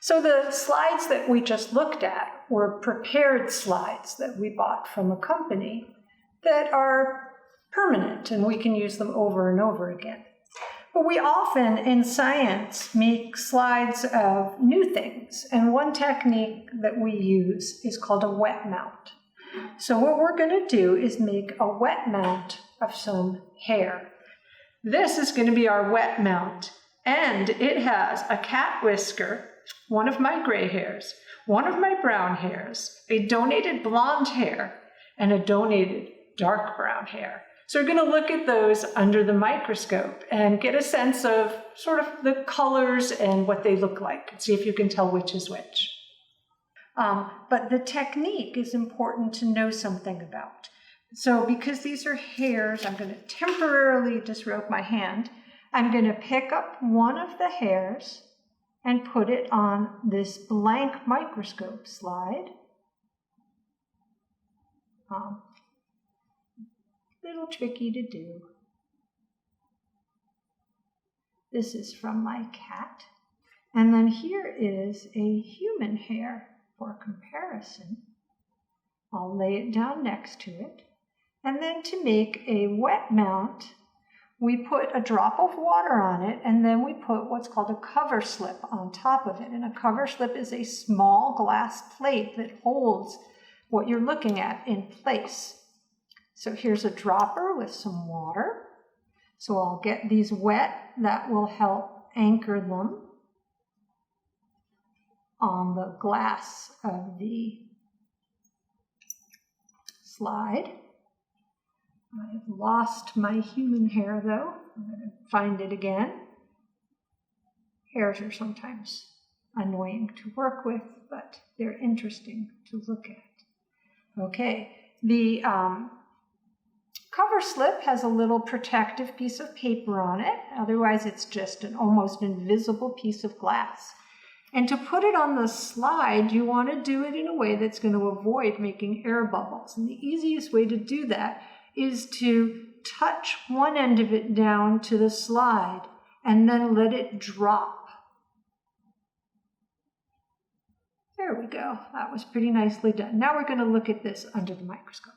So the slides that we just looked at were prepared slides that we bought from a company that are permanent and we can use them over and over again. But we often in science make slides of new things, and one technique that we use is called a wet mount. So what we're going to do is make a wet mount of some hair. This is going to be our wet mount, and it has a cat whisker, one of my gray hairs, one of my brown hairs, a donated blonde hair, and a donated dark brown hair. So we're going to look at those under the microscope and get a sense of sort of the colors and what they look like, and see if you can tell which is which. But the technique is important to know something about. So because these are hairs, I'm going to temporarily disrobe my hand. I'm going to pick up one of the hairs and put it on this blank microscope slide. Little tricky to do. This is from my cat. And then here is a human hair for comparison. I'll lay it down next to it. And then to make a wet mount, we put a drop of water on it, and then we put what's called a cover slip on top of it. And a cover slip is a small glass plate that holds what you're looking at in place. So here's a dropper with some water. So I'll get these wet. That will help anchor them on the glass of the slide. I've lost my human hair though. I'm going to find it again. Hairs are sometimes annoying to work with, but they're interesting to look at. Okay, the cover slip has a little protective piece of paper on it. Otherwise, it's just an almost invisible piece of glass. And to put it on the slide, you want to do it in a way that's going to avoid making air bubbles. And the easiest way to do that is to touch one end of it down to the slide and then let it drop. There we go. That was pretty nicely done. Now we're going to look at this under the microscope.